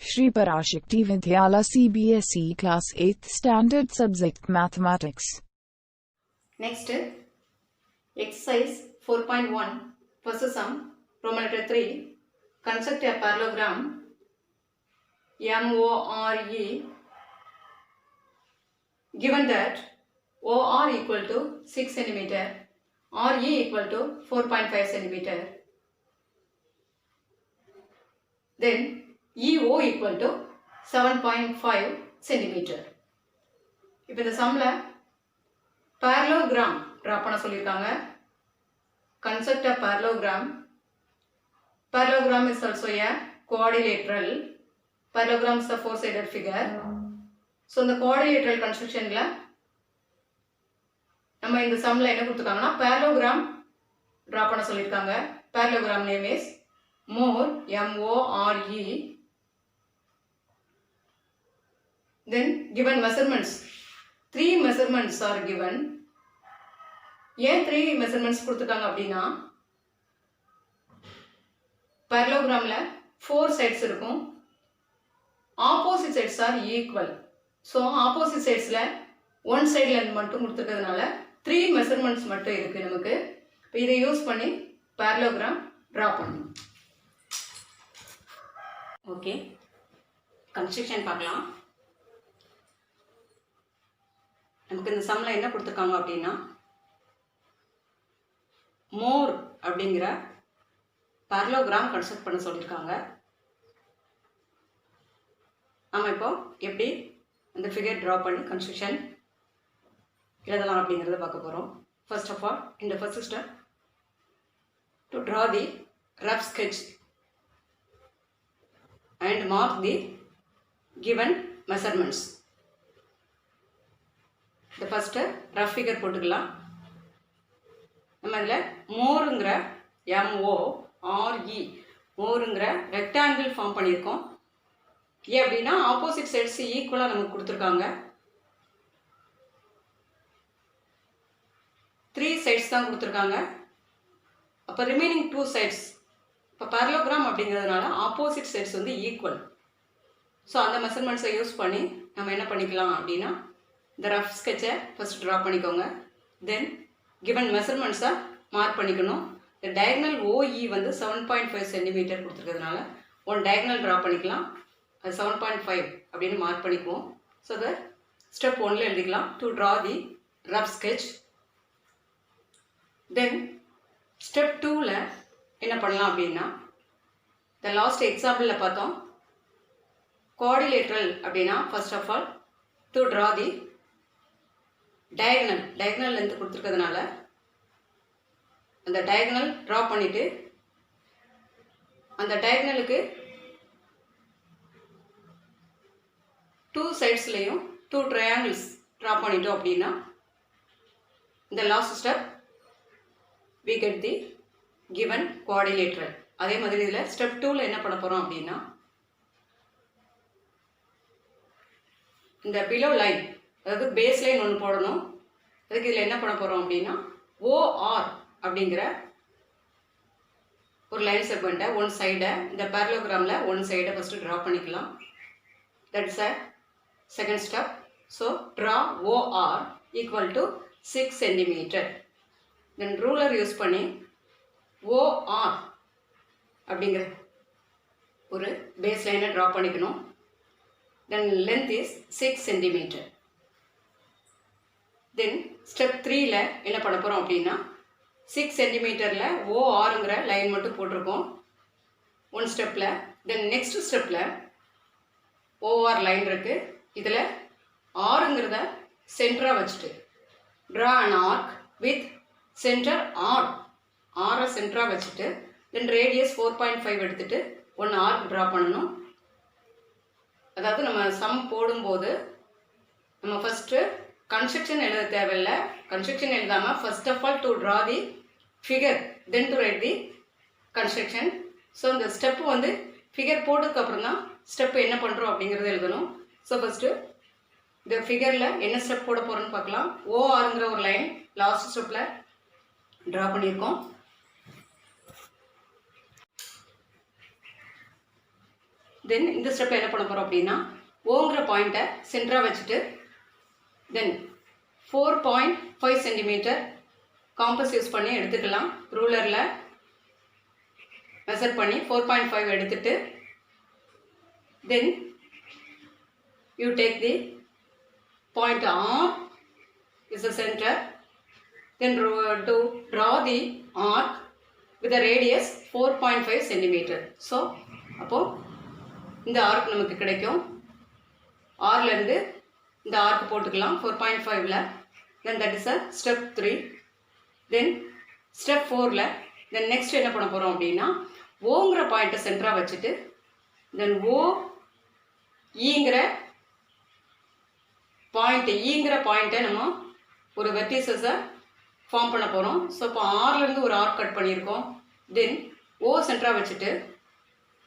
Shri Parashakti Vidyala CBSE Class 8th Standard Subject Mathematics. Next, exercise 4.1 first sum, Roman letter 3. Construct a parallelogram MORE given that OR equal to 6 cm, RE equal to 4.5 cm. Then EO equal to 7.5 cm. இப்போ இந்த சம்ல parallelogram draw பண்ண சொல்லிருக்காங்க. Construct a parallelogram. Parallelogram is also a quadrilateral. Parallelogram is a four-sided figure. So இந்த quadrilateral constructionல நம்ம இந்த சம்ல என்ன கொடுத்திருக்காங்கன்னா parallelogram draw பண்ண சொல்லிருக்காங்க. Parallelogram name is MORE, M-O-R-E. Then given measurements, 3 measurements are given. ஏன் 3 measurements கொடுத்துட்டாங்க அப்படின்னா parallelogramல 4 sides இருக்கும். Opposite sides are equal. So opposite sidesல one side length மட்டும் கொடுத்துட்டதுனால 3 measurements மட்டும் இருக்கு நமக்கு. இப்போ இதை யூஸ் பண்ணி parallelogram draw பண்ணணும். ஓகே, கன்ஸ்ட்ரக்ஷன் பார்க்கலாம். நமக்கு இந்த சம்மில் என்ன கொடுத்துருக்காங்க அப்படின்னா மோர் அப்படிங்கிற parallelogram கன்ஸ்ட்ரக்ட் பண்ண சொல்லியிருக்காங்க. நம்ம இப்போ எப்படி அந்த ஃபிகர் ட்ரா பண்ணி கன்ஸ்ட்ரக்ஷன் எழுதலாம் அப்படிங்கிறத பார்க்க போகிறோம். ஃபர்ஸ்ட் ஆஃப் ஆல் இந்த first step to draw the rough sketch and mark the given measurements. The first rough figure போட்டுக்கலாம். நம்ம இதில் மோருங்கிற MORE மோருங்கிற ரெக்டாங்கிள் ஃபார்ம் பண்ணியிருக்கோம். ஏன் அப்படின்னா ஆப்போசிட் சைட்ஸ் ஈக்குவலாக நமக்கு கொடுத்துருக்காங்க. 3 சைட்ஸ் தான் கொடுத்துருக்காங்க. அப்போ ரிமைனிங் 2 சைட்ஸ் இப்போ parallelogram அப்படிங்கிறதுனால ஆப்போசிட் சைட்ஸ் வந்து ஈக்குவல். ஸோ அந்த மெஷர்மெண்ட்ஸை யூஸ் பண்ணி நம்ம என்ன பண்ணிக்கலாம் அப்படின்னா இந்த ரஃப் ஸ்கெட்சை ஃபர்ஸ்ட் ட்ரா பண்ணிக்கோங்க. தென் கிவன் மெஷர்மெண்ட்ஸை மார்க் பண்ணிக்கணும். இந்த டயக்னல் OE வந்து 7.5 சென்டிமீட்டர் கொடுத்துருக்கிறதுனால ஒன் டயக்னல் ட்ரா பண்ணிக்கலாம். அது 7.5 அப்படின்னு மார்க் பண்ணிக்குவோம். ஸோ அதை ஸ்டெப் 1ல் எழுதிக்கலாம். To draw the rough sketch. Then step 2ல் என்ன பண்ணலாம் அப்படின்னா இந்த லாஸ்ட் எக்ஸாம்பிளில் பார்த்தோம் குவாடிலேட்ரல் அப்படின்னா first of all to draw the diagonal length கொடுத்துருக்கிறதுனால அந்த டயகனல் ட்ரா பண்ணிவிட்டு அந்த டயகனலுக்கு 2 சைட்ஸ்லேயும் 2 ட்ரையாங்கிள்ஸ் ட்ரா பண்ணிட்டோம் அப்படின்னா இந்த last step we get the given quadrilateral. அதே மாதிரி இதில் ஸ்டெப் 2ல் என்ன பண்ண போகிறோம் அப்படின்னா இந்த பிலோ லைன் அதாவது பேஸ் லைன் ஒன்று போடணும். அதுக்கு இதில் என்ன பண்ண போகிறோம் அப்படின்னா OR அப்படிங்கிற ஒரு லைன் செக்மெண்ட்டை ஒன் சைடை இந்த parallelogramல ஒன் சைடை ஃபஸ்ட்டு ட்ரா பண்ணிக்கலாம். That's a second step. So draw OR equal to 6 centimetre. Then ruler use பண்ணி OR அப்படிங்கிற ஒரு பேஸ் லைனை ட்ரா பண்ணிக்கணும். Then length is 6 centimetre. Then step 3ல் என்ன பண்ண போகிறோம் அப்படின்னா 6 சென்டிமீட்டரில் ORங்கிற லைன் மட்டும் போட்டிருக்கோம் ஒன் ஸ்டெப்பில். தென் நெக்ஸ்ட் ஸ்டெப்பில் OR லைன் இருக்குது. இதில் ஆறுங்கிறத சென்டராக வச்சுட்டு draw an arc with center ஆரை சென்டராக வச்சுட்டு தென் ரேடியஸ் 4.5 எடுத்துகிட்டு ஒன்று ஆர்க் ட்ரா பண்ணணும். அதாவது நம்ம சம் போடும்போது நம்ம ஃபஸ்ட்டு கன்ஸ்ட்ரக்ஷன் எழுத தேவையில்லை. கன்ஸ்ட்ரக்ஷன் எழுதாமல் first of all to draw the figure then to write the construction. So இந்த ஸ்டெப்பு வந்து ஃபிகர் போட்டதுக்கப்புறம் தான் ஸ்டெப்பு என்ன பண்ணுறோம் அப்படிங்கிறத எழுதணும். ஸோ ஃபஸ்ட்டு இந்த ஃபிகரில் என்ன ஸ்டெப் போட போகிறோன்னு பார்க்கலாம். ORங்கிற ஒரு லைன் லாஸ்ட் ஸ்டெப்பில் ட்ரா பண்ணியிருக்கோம். தென் இந்த ஸ்டெப்பில் என்ன பண்ண போகிறோம் அப்படின்னா ஓங்கிற பாயிண்ட்டை சென்டராக வச்சுட்டு தென் 4.5 சென்டிமீட்டர் காம்பஸ் யூஸ் பண்ணி எடுத்துக்கலாம். ரூலரில் மெஷர் பண்ணி 4.5 எடுத்துட்டு then you take the point R is the center. Then to draw the arc with a radius 4.5 centimeter. So அப்போ இந்த ஆர்க் நமக்கு கிடைக்கும். ஆர்லேருந்து இந்த ஆர்க் போட்டுக்கலாம் 4.5ல. Then that is a step 3. Then step 4ல then next என்ன பண்ண போகிறோம் அப்படின்னா ஓங்கிற பாயிண்ட்டை சென்டராக வச்சுட்டு then ஈங்கிற பாயிண்ட்டை நம்ம ஒரு வெர்டிசஸை ஃபார்ம் பண்ண போகிறோம். ஸோ இப்போ ஆர்லேருந்து ஒரு ஆர்க் கட் பண்ணியிருக்கோம். தென் ஓ சென்டராக வச்சுட்டு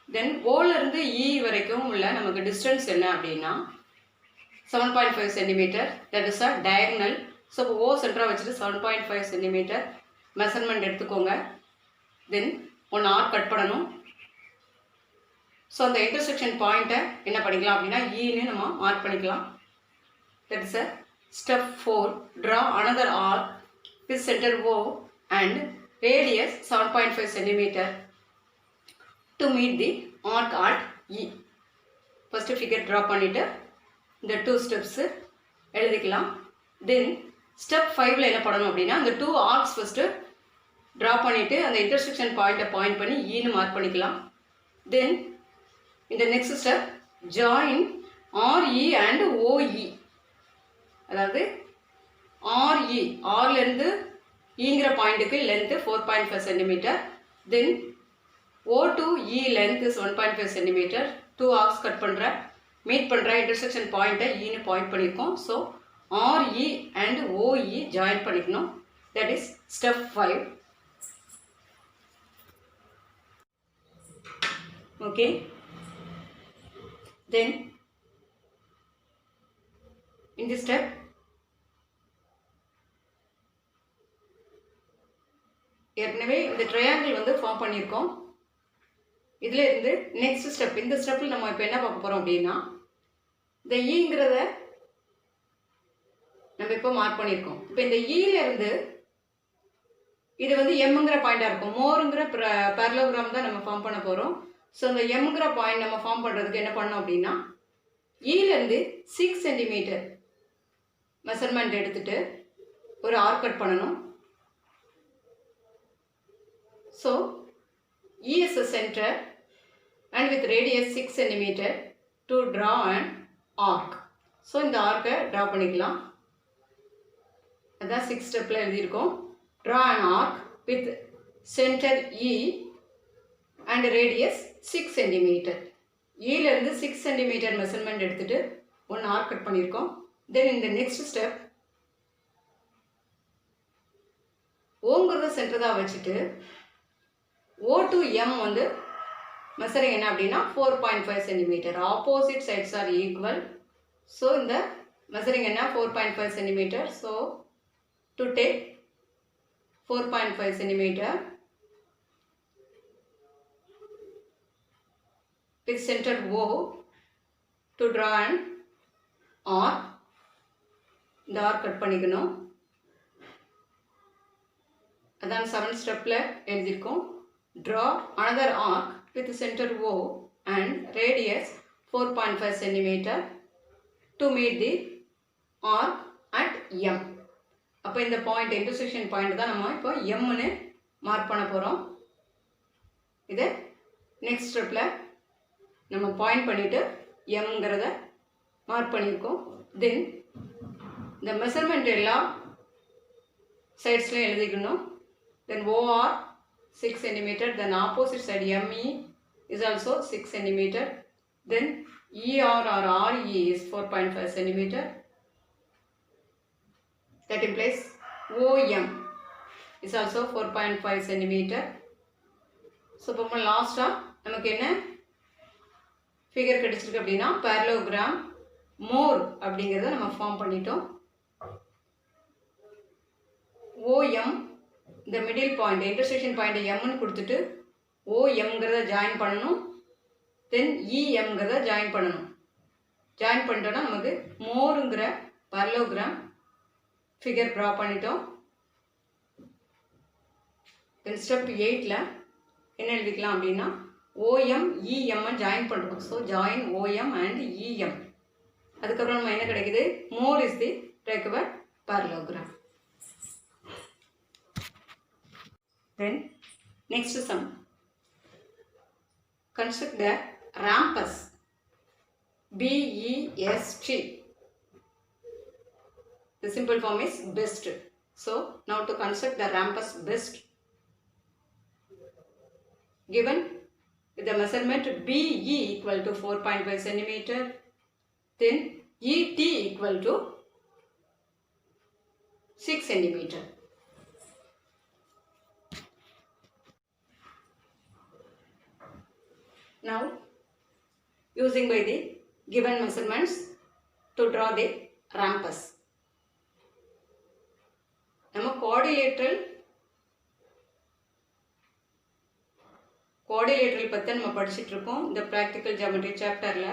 தென் ஓலேருந்து இ வரைக்கும் உள்ள நமக்கு டிஸ்டன்ஸ் என்ன அப்படின்னா 7.5 centimetre. That is a diagonal. So இப்போ ஓ சென்டராக வச்சுட்டு 7.5 சென்டிமீட்டர் மெஷர்மெண்ட் எடுத்துக்கோங்க. தென் ஒன்று ஆர்க் கட் பண்ணணும். ஸோ அந்த இன்டர்செக்ஷன் பாயிண்ட்டை என்ன பண்ணிக்கலாம் அப்படின்னா ஈன்னு நம்ம மார்க் பண்ணிக்கலாம். That is a step 4. Draw another arc with center O and radius 7.5 centimeter to meet the arc at E. First figure draw பண்ணிட்டு இந்த 2 steps எழுதிக்கலாம். Then step 5ல என்ன பண்ணணும் அப்படின்னா அந்த 2 arcs first draw பண்ணிட்டு அந்த intersection பாயிண்ட்டை பாயிண்ட் பண்ணி ஈன்னு மார்க் பண்ணிக்கலாம். Then in the next step join RE and OE. அதாவது RE ஆர்லேருந்து ஈங்கிற பாயிண்ட்டுக்கு length 4.5 centimetre. Then O to E length is 1.5 centimetre. 2 arcs cut பண்ணுற மீட் பண்ணுற இன்டர்செக்ஷன் பாயிண்ட்டை ஈன்னு பாயிண்ட் பண்ணியிருக்கோம். So RE and OE join பண்ணிக்கணும். That is step 5. Okay. Then in this step ஏற்கனவே இந்த ட்ரையாங்கிள் வந்து ஃபார்ம் பண்ணியிருக்கோம். இதில் இருந்து நெக்ஸ்ட் ஸ்டெப் இந்த ஸ்டெப்பில் நம்ம இப்போ என்ன பார்க்க போகிறோம் அப்படின்னா இந்த ஈங்கிறத நம்ம இப்போ மார்க் பண்ணியிருக்கோம். இப்போ இந்த ஈலேருந்து இது வந்து எம்ங்கிற பாயிண்டாக இருக்கும். மோருங்கிற பேரலோகிராம் தான் நம்ம ஃபார்ம் பண்ண போகிறோம். ஸோ இந்த எம்ங்கிற பாயிண்ட் நம்ம ஃபார்ம் பண்ணுறதுக்கு என்ன பண்ணோம் அப்படின்னா ஈலேருந்து 6 சென்டிமீட்டர் மெஷர்மெண்ட் எடுத்துட்டு ஒரு ஆர்க் கட் பண்ணணும். So E is a center and with radius 6 centimeter to draw an arc. So இந்த ஆர்க்கை ட்ரா பண்ணிக்கலாம். அதான் 6 ஸ்டெப்பில் எழுதியிருக்கோம். Draw an arc with center E and radius 6 centimeter. ஈலேருந்து 6 centimetre measurement எடுத்துட்டு ஒன்று ஆர்க் கட் பண்ணியிருக்கோம். தென் இந்த நெக்ஸ்ட் ஸ்டெப் ஓங்கிறத சென்டராக வச்சுட்டு O to M வந்து மெஷரிங் என்ன அப்படின்னா 4.5 centimetre. Opposite sides are equal. So இந்த மெஷரிங் என்ன 4.5 centimetre. So to take 4.5 centimetre with center O to draw an arc. இந்த ஆர்க் கட் பண்ணிக்கணும். அதான் 7 ஸ்டெப்பில் எழுதியிருக்கோம். Draw another arc with center O and radius 4.5 centimeter to meet the arc at M. அப்போ இந்த point intersection point தான் நம்ம இப்போ எம்னு மார்க் பண்ண போகிறோம். இதை நெக்ஸ்ட் ஸ்டெப்பில் நம்ம பாயிண்ட் பண்ணிவிட்டு எம்ங்கிறத மார்க் பண்ணியிருக்கோம். தென் இந்த மெஷர்மெண்ட் எல்லா சைட்ஸ்லையும் எழுதிக்கணும். தென் OR 6 centimeter. Then opposite side ME is also 6 centimeter. Then ER or RE is 4.5 centimeter. That implies OM is also 4.5 centimeter. So இப்போ லாஸ்ட்டாக நமக்கு என்ன ஃபிகர் கிடைச்சிருக்கு அப்படின்னா பேரலோகிராம் மோர் அப்படிங்கிறத நம்ம ஃபார்ம் பண்ணிட்டோம். OM இந்த மிடில் பாயிண்ட் இன்டர்செக்ஷன் பாயிண்ட் எம்னு கொடுத்துட்டு ஓஎம்ங்கிறத ஜாயின் பண்ணணும். தென் இஎம்ங்கிறத ஜாயின் பண்ணணும். ஜாயின் பண்ணிட்டோன்னா நமக்கு மோருங்கிற parallelogram ஃபிகர் ட்ரா பண்ணிட்டோம். தென் ஸ்டெப் 8ல் என்ன எழுதிக்கலாம் அப்படின்னா ஓஎம் இஎம்மை ஜாயின் பண்ணுறோம். ஸோ ஜாயின் ஓஎம் அண்ட் இஎம். அதுக்கப்புறம் நம்ம என்ன கிடைக்குது, more is the required parallelogram. Then next sum. Construct the rhombus BEST. The simple form is BEST. So now to construct the rhombus BEST, given with the measurement BE equal to 4.5 centimeter, then ET equal to 6 centimeter. Now using by the given measurements to draw the rhombus. நம்ம quadrilateral பற்றி நம்ம படிச்சுட்டு இருக்கோம் இந்த practical geometry சாப்டரில்.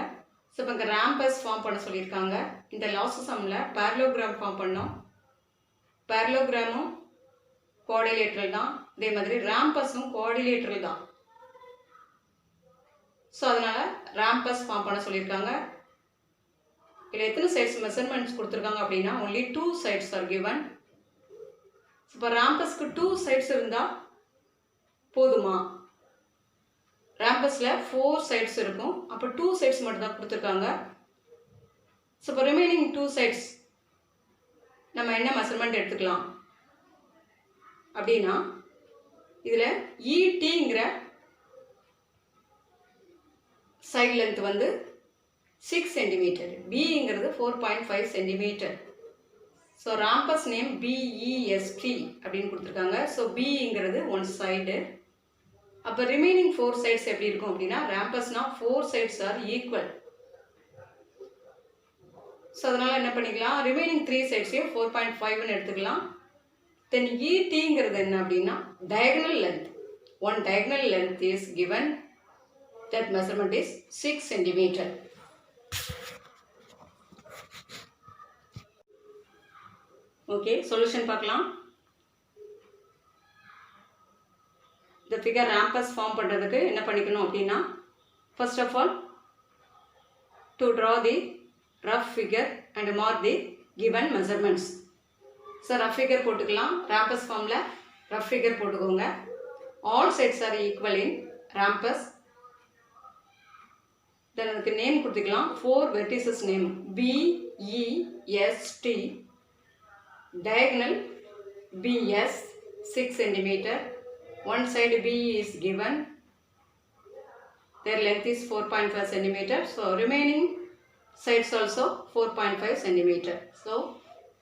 So இப்போ இங்கே rhombus form பண்ண சொல்லியிருக்காங்க. இந்த லாஸ்ட் சம்மில் parallelogram ஃபார்ம் பண்ணோம். parallelogram குவாடிலேட்ரல் தான், அதே மாதிரி rhombusம் குவாடிலேட்ரல் தான். ஸோ அதனால் rhombus ஃபார்ம் பண்ண சொல்லியிருக்காங்க. இதில் எத்தனை சைட்ஸ் மெஷர்மெண்ட்ஸ் கொடுத்துருக்காங்க அப்படின்னா only 2 sides are given. இப்போ rhombusக்கு 2 sides இருந்தால் போதுமா? rhombusல 4 sides இருக்கும், அப்போ 2 sides மட்டும் தான் கொடுத்துருக்காங்க. ஸோ இப்போ ரிமைனிங் 2 sides நம்ம என்ன மெஷர்மெண்ட் எடுத்துக்கலாம் அப்படின்னா இதில் ETங்கிற சைட் லென்த் வந்து 6 சென்டிமீட்டர், பிங்கிறது 4.5 centimetre. So rhombus name BEST அப்படின்னு கொடுத்துருக்காங்க. ஸோ பிங்கிறது 1 சைடு. அப்போ ரிமைனிங் 4 சைட்ஸ் எப்படி இருக்கும் அப்படின்னா rhombusனா 4 sides ஆர் ஈக்குவல். ஸோ அதனால் என்ன பண்ணிக்கலாம், ரிமைனிங் 3 சைட்ஸையும் 4.5ன்னு எடுத்துக்கலாம். தென் ETங்கிறது என்ன அப்படின்னா diagonal length. One diagonal length is given. That measurement is 6 centimeter. Okay, solution பார்க்கலாம். இந்த figure rhombus ஃபார்ம் பண்ணுறதுக்கு என்ன பண்ணிக்கணும் அப்படின்னா first of all to draw the rough figure and mark the given measurements. So rough figure போட்டுக்கலாம். rhombus ஃபார்மில் rough figure போட்டுக்கோங்க. All sides are equal in rhombus. Then அதுக்கு நேம் கொடுத்துக்கலாம். 4 vertices name BEST, diagonal BS 6 cm. One side B is given. Their length is 4.5 cm. So remaining sides also 4.5 cm. So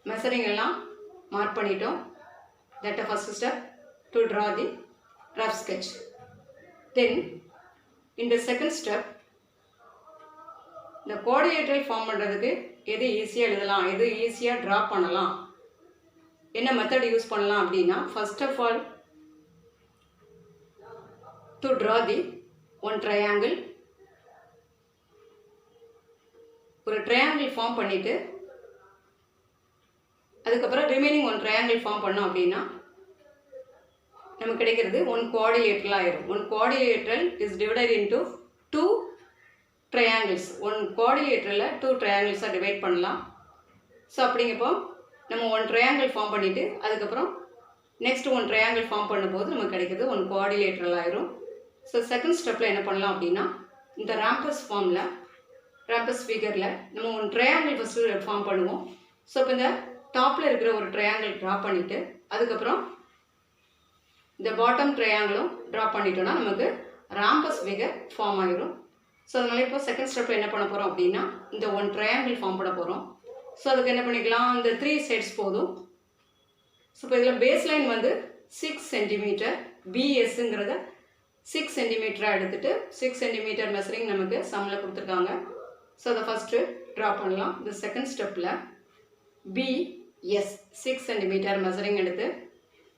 measuring எல்லாம் mark பண்ணிட்டோம். That the first step to draw the rough sketch. Then in the second step இந்த quadrilateral form பண்ணுறதுக்கு எது ஈஸியாக எழுதலாம், எது ஈஸியாக draw பண்ணலாம், என்ன மெத்தட் யூஸ் பண்ணலாம் அப்படின்னா first of all to draw the one triangle. ஒரு ட்ரையாங்கிள் ஃபார்ம் பண்ணிவிட்டு அதுக்கப்புறம் ரிமைனிங் ஒன் ட்ரையாங்கிள் ஃபார்ம் பண்ணோம் அப்படின்னா நமக்கு கிடைக்கிறது ஒன் குவாடிலேட்ரல் ஆயிரும். One quadrilateral is divided into 2 triangles. One குவாடிலேட்ரலில் 2 triangles டிவைட் பண்ணலாம். ஸோ அப்படிங்கப்போ நம்ம ஒன் ட்ரையாங்கிள் ஃபார்ம் பண்ணிவிட்டு அதுக்கப்புறம் நெக்ஸ்ட் ஒன் ட்ரையாங்கிள் ஃபார்ம் பண்ணும்போது நமக்கு கிடைக்கிறது ஒன் குவாடிலேட்ரல் ஆயிரும். ஸோ செகண்ட் ஸ்டெப்பில் என்ன பண்ணலாம் அப்படின்னா இந்த rhombus ஃபார்மில் rhombus ஃபிகரில் நம்ம ஒன் ட்ரையாங்கிள் ஃபஸ்ட்டு ஃபார்ம் பண்ணுவோம். ஸோ இப்போ இந்த டாப்பில் இருக்கிற ஒரு ட்ரையாங்கிள் ட்ரா பண்ணிவிட்டு அதுக்கப்புறம் இந்த பாட்டம் ட்ரையாங்கிளும் ட்ரா பண்ணிட்டோன்னா நமக்கு rhombus ஃபிகர் ஃபார்ம் ஆகிரும். ஸோ அதனால் இப்போ செகண்ட் ஸ்டெப்பில் என்ன பண்ண போகிறோம் அப்படின்னா இந்த ஒன் ட்ரையாங்கிள் ஃபார்ம் பண்ண போகிறோம். ஸோ அதுக்கு என்ன பண்ணிக்கலாம், இந்த 3 sides போதும். ஸோ இப்போ இதில் பேஸ் லைன் வந்து 6 சென்டிமீட்டர், பிஎஸ்ங்கிறத 6 சென்டிமீட்டராக எடுத்துகிட்டு 6 சென்டிமீட்டர் மெஷரிங் நமக்கு சம்மில் கொடுத்துருக்காங்க. ஸோ அதை ஃபஸ்ட்டு ட்ரா பண்ணலாம். இந்த செகண்ட் ஸ்டெப்பில் பிஎஸ் 6 சென்டிமீட்டர் மெஷரிங் எடுத்து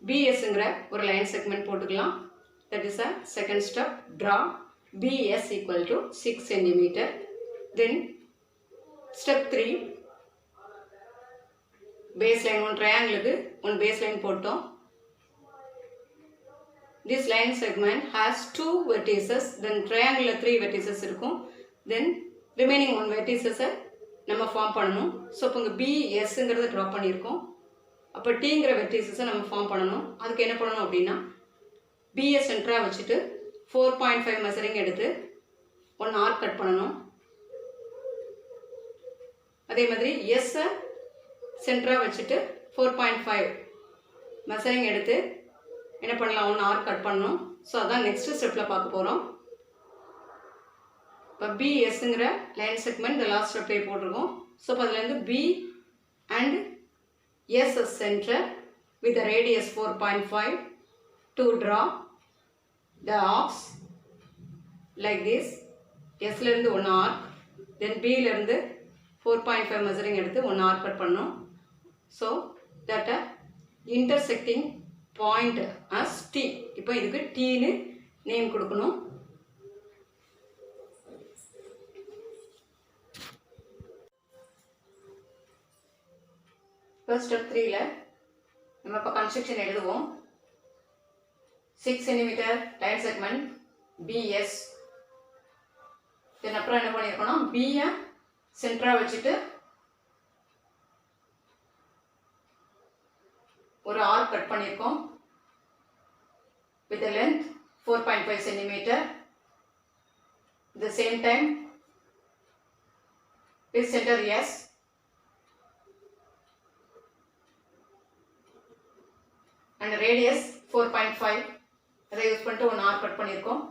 பிஎஸ்ங்கிற ஒரு லைன் செக்மெண்ட் போட்டுக்கலாம். That is a second step draw. BS equal to 6 centimeter. Then step 3, baseline one triangle one baseline போட்டோம். This line segment has 2 vertices, then triangle 3 vertices இருக்கும். Then remaining 1 vertices நம்ம form பண்ணணும். So இப்போ இங்கே BSங்கிறத drop பண்ணியிருக்கோம். அப்போ Tங்கிற வெர்டிசஸை நம்ம form பண்ணணும். அதுக்கு என்ன பண்ணணும் அப்படின்னா BS சென்டராக வச்சுட்டு 4.5 மெசரிங் எடுத்து 1 ஆர்க் கட் பண்ணணும். அதே மாதிரி எஸ்ஸை சென்டராக வச்சுட்டு 4.5 மெசரிங் எடுத்து என்ன பண்ணலாம், 1 ஆர்க் கட் பண்ணணும். ஸோ அதான் நெக்ஸ்ட் ஸ்டெப்பில் பார்க்க போகிறோம். இப்போ BSங்கிற லைன் செக்மெண்ட் இந்த லாஸ்ட் ஸ்டெப்லேயே போட்டிருக்கோம். ஸோ இப்போ அதுலேருந்து B and S center with the radius 4.5 to draw the arcs like this. Sலேருந்து 1 arc, then Bலேருந்து 4.5 measuring எடுத்து 1 arc கட் பண்ணணும். So that intersecting point as T. இப்போ இதுக்கு Tன்னு நேம் கொடுக்கணும். First step 3ல நம்ம இப்போ கன்ஸ்ட்ரக்ஷன் எழுதுவோம். 6 cm லைன் செக்மெண்ட் BS. தென் அப்புறம் என்ன பண்ணியிருக்கோம்னா Bயை சென்டராக வச்சுட்டு ஒரு ஆர்க் கட் பண்ணியிருக்கோம் with a length 4.5 cm. At the same time with center S. And radius 4.5 அதை யூஸ் பண்ணிட்டு 1 ஆர்க் கட் பண்ணியிருக்கோம்.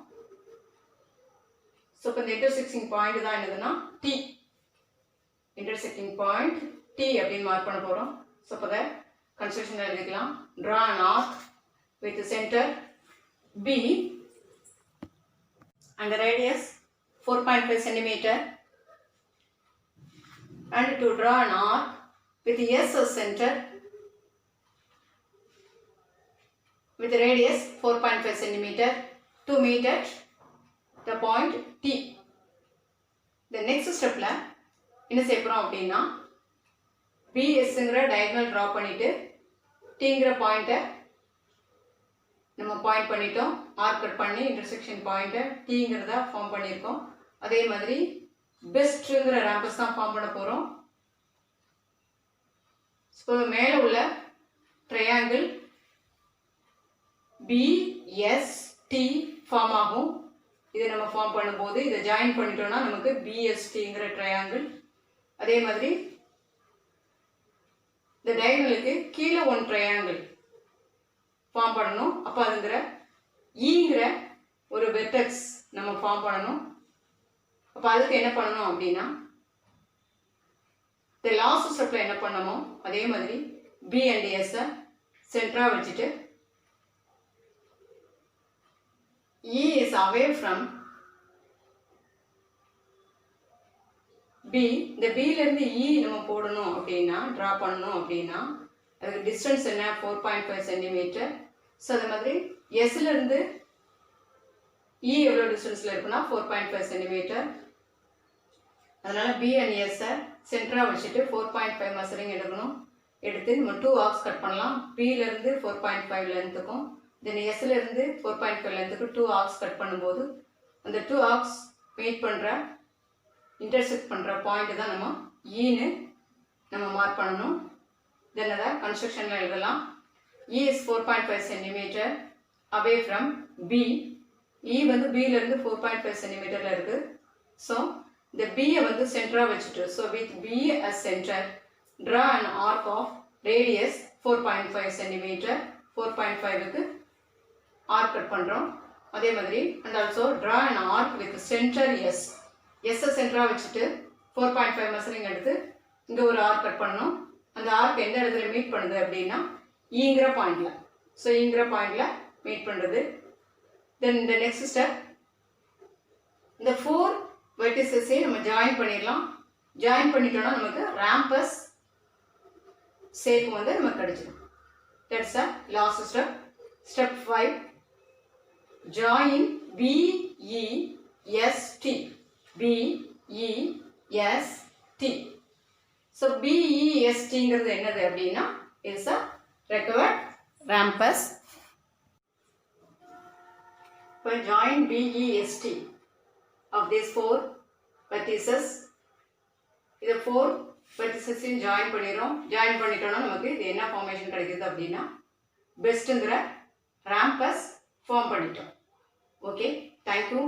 ஸோ இப்போ இந்த இன்டர்செக்டிங் பாயிண்ட் தான் என்னதுன்னா T. இன்டர்செக்டிங் பாயிண்ட் T அப்படின்னு மார்க் பண்ண போகிறோம். ஸோ இப்போ அதை கன்ஸ்ட்ரக்ஷன் எழுதிக்கலாம். Draw an arc with center B and radius 4.5 cm. And to draw an arc with S as center with radius 4.5 cm to meet at the point T. The next stepல என்ன செய்யறோம் அப்படின்னா BSங்கிற diagonal draw பண்ணிட்டு Tங்கிற பாயிண்ட்டை நம்ம point பண்ணிட்டோம். Arc cut பண்ணி intersection பாயிண்ட்டை Tங்கிறத form பண்ணியிருக்கோம். அதே மாதிரி பெஸ்ட்ங்கிற ரேம்பஸ் தான் ஃபார்ம் பண்ண போகிறோம். ஸோ மேலே உள்ள ட்ரையாங்கிள் BST ஃபார்ம் ஆகும். இதை நம்ம ஃபார்ம் பண்ணும்போது இதை ஜாயின் பண்ணிட்டோம்னா நமக்கு BSTங்கிற ட்ரையாங்கிள். அதே மாதிரி இந்த டயகனலுக்கு கீழே 1 ட்ரையாங்கிள் ஃபார்ம் பண்ணணும். அப்போ அதுங்கிற ஈங்கிற ஒரு வெர்டெக்ஸ் நம்ம ஃபார்ம் பண்ணணும். அப்போ அதுக்கு என்ன பண்ணணும் அப்படின்னா இந்த லாஸ்ட் ஸ்டெப்பில் என்ன பண்ணமோ அதே மாதிரி B and Sஐ சென்டராக வச்சுட்டு E is away from B. இந்த Bலேருந்து E நம்ம போடணும் அப்படின்னா ட்ரா பண்ணணும் அப்படின்னா அதுக்கு டிஸ்டன்ஸ் என்ன 4.5 cm. ஸோ அது மாதிரி Sலேருந்து E எவ்வளோ டிஸ்டன்ஸில் இருக்குன்னா 4.5 cm. அதனால் B and Sஐ சென்டராக வச்சுட்டு 4.5 மெசரிங் எடுக்கணும். எடுத்து நம்ம 2 ஆர்க்ஸ் கட் பண்ணலாம். Bலேருந்து 4.5 லென்த்துக்கும் தென் எஸ்லேருந்து 4.5 லென்த்துக்கு 2 ஆர்க்ஸ் கட் பண்ணும்போது அந்த 2 ஆர்க்ஸ் மீட் பண்ணுற இன்டர்செக்ட் பண்ணுற பாயிண்ட் தான் நம்ம ஈன்னு நம்ம மார்க் பண்ணணும். தென் அதை கன்ஸ்ட்ரக்ஷனில் எழுதலாம். E is 4.5 cm away from B. E வந்து Bலேருந்து 4.5 cm இருக்குது. ஸோ இந்த Bயை வந்து சென்டராக வச்சுட்டு so with B as center draw an arc of radius 4.5 cm. 4.5க்கு ஆர்க் கட் பண்ணுறோம். அதே மாதிரி and also draw an arc with centre S. எஸ்ஸை சென்டராக வச்சுட்டு 4.5 மெசரிங் எடுத்து இங்கே ஒரு ஆர்க் கட் பண்ணணும். அந்த ஆர்க் எந்த இடத்துல மீட் பண்ணுது அப்படின்னா ஈங்கிற பாயிண்டில். ஸோ ஈங்கிற பாயிண்டில் மீட் பண்ணுறது. தென் இந்த நெக்ஸ்ட் ஸ்டெப் இந்த 4 வெர்டிசஸையும் நம்ம ஜாயின் பண்ணிடலாம். ஜாயின் பண்ணிட்டோம்னா நமக்கு ரேம்பஸ் ஷேப் வந்து நமக்கு கிடைச்சிடும். That's a last step. Step 5. Join BE BEST. So BESTங்கிறது என்னது அப்படின்னா is a required rampus. இப்போ join BEST of these 4 vertices. இது 4 verticesையும் ஜாயின் பண்ணிடுறோம். ஜாயின் பண்ணிட்டோம்னா நமக்கு இது என்ன ஃபார்மேஷன் கிடைக்குது அப்படின்னா பெஸ்ட்டுங்கிற rampus ஃபார்ம் பண்ணிட்டோம். Okay, thank you.